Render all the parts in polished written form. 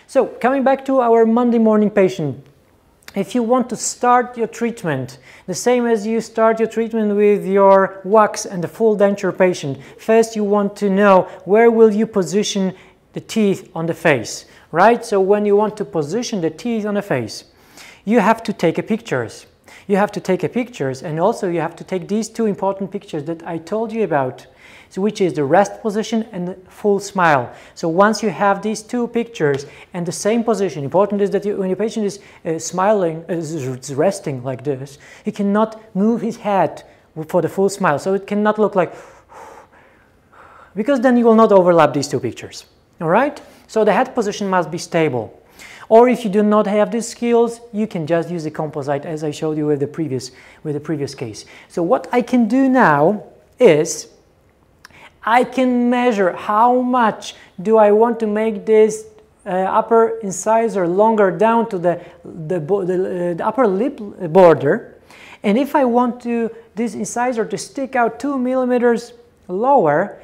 So coming back to our Monday morning patient, if you want to start your treatment, the same as you start your treatment with your wax and the full denture patient, first you want to know where will you position the teeth on the face, right? So when you want to position the teeth on the face, you have to take pictures. You have to take pictures, and also you have to take these two important pictures that I told you about, so which is the rest position and the full smile. So once you have these two pictures and the same position, important is that when your patient is smiling, is resting like this, he cannot move his head for the full smile. So it cannot look like, because then you will not overlap these two pictures. All right? So the head position must be stable. Or if you do not have these skills, you can just use the composite as I showed you with the previous case. So what I can do now is I can measure how much do I want to make this upper incisor longer down to the upper lip border. And if I want this incisor to stick out 2 millimeters lower,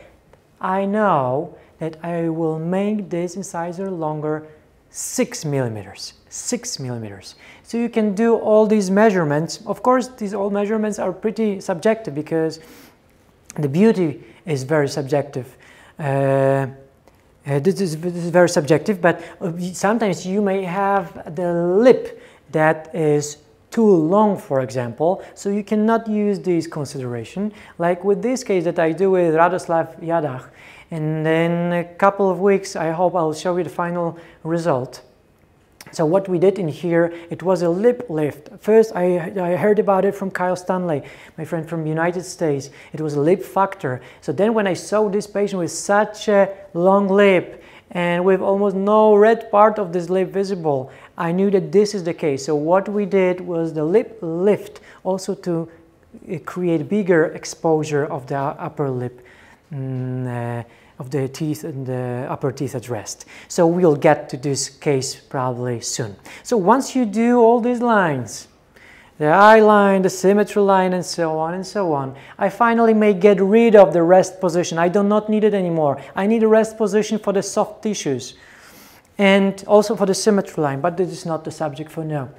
I know that I will make this incisor longer 6 millimeters. 6 millimeters. So you can do all these measurements. Of course, these all measurements are pretty subjective because the beauty is very subjective. This is very subjective, but sometimes you may have the lip that is too long, for example, so you cannot use these consideration. Like with this case that I do with Radoslav Jadach, and in a couple of weeks I hope I'll show you the final result. So what we did in here, it was a lip lift. First I heard about it from Kyle Stanley, my friend from the United States. It was a lip factor. So then when I saw this patient with such a long lip and with almost no red part of this lip visible, I knew that this is the case. So what we did was the lip lift, also to create bigger exposure of the upper lip, of the teeth and the upper teeth at rest. So we'll get to this case probably soon. So once you do all these lines, the eye line, the symmetry line, and so on, I finally may get rid of the rest position. I do not need it anymore. I need a rest position for the soft tissues and also for the symmetry line, but this is not the subject for now.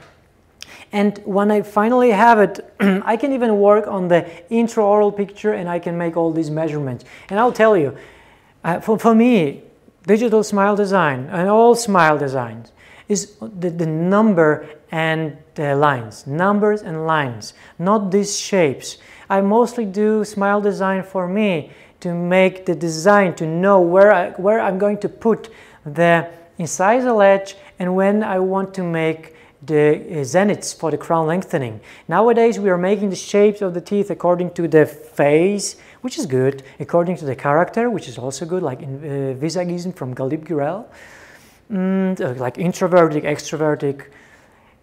And when I finally have it, I can even work on the intraoral picture and I can make all these measurements. And I'll tell you, for me, digital smile design and all smile designs is the number and the lines, numbers and lines, not these shapes. I mostly do smile design for me to make the design, to know where I'm going to put the incisal edge and when I want to make the zeniths for the crown lengthening. Nowadays we are making the shapes of the teeth according to the face, which is good, according to the character, which is also good, like in visagism from Galip Gurel, like introvertic, extrovertic.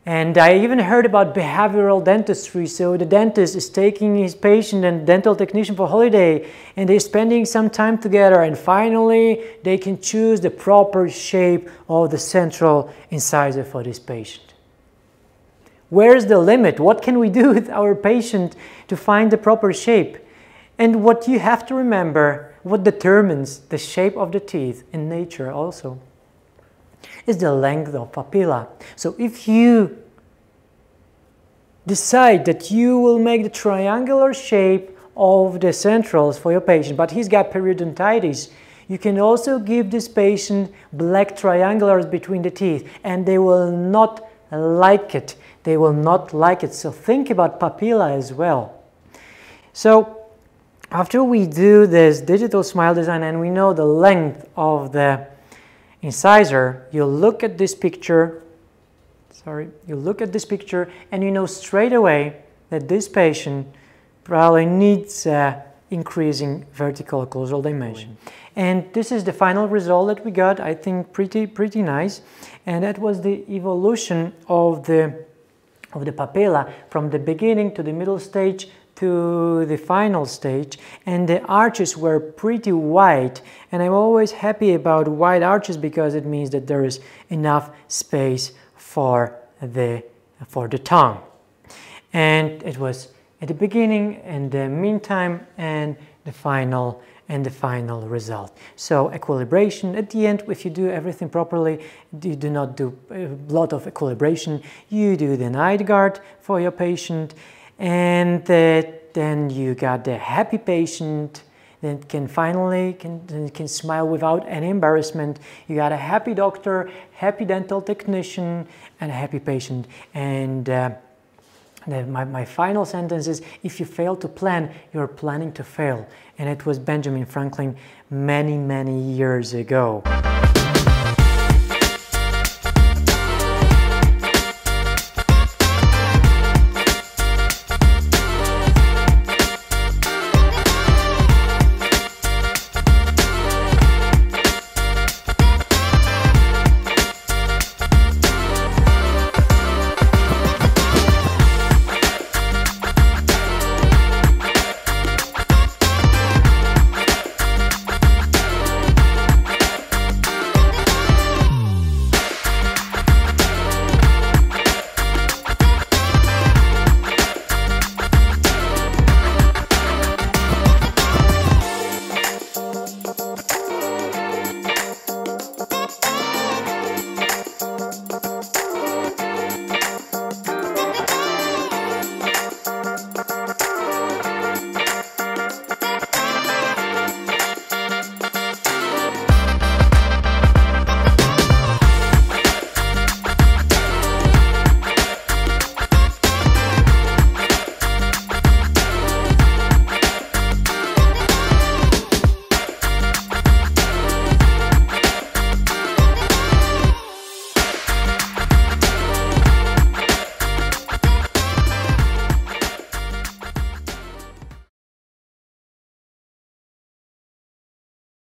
And I even heard about behavioral dentistry. So the dentist is taking his patient and dental technician for holiday and they're spending some time together and finally they can choose the proper shape of the central incisor for this patient. Where's the limit? What can we do with our patient to find the proper shape? And what you have to remember, what determines the shape of the teeth in nature also, is the length of papilla. So if you decide that you will make the triangular shape of the centrals for your patient, but he's got periodontitis, you can also give this patient black triangulars between the teeth and they will not like it. They will not like it. So think about papilla as well. So after we do this digital smile design and we know the length of the incisor, you look at this picture, you look at this picture and you know straight away that this patient probably needs increasing vertical occlusal dimension. And this is the final result that we got, I think pretty nice. And that was the evolution of the papilla from the beginning to the middle stage to the final stage, and the arches were pretty wide, and I'm always happy about wide arches because it means that there is enough space for the tongue. And it was at the beginning and the meantime and the final and the final result. So equilibration, at the end, if you do everything properly, you do not do a lot of equilibration, you do the night guard for your patient, and then you got the happy patient that can finally can smile without any embarrassment. You got a happy doctor, happy dental technician, and a happy patient. And my final sentence is, if you fail to plan, you're planning to fail. And it was Benjamin Franklin many years ago.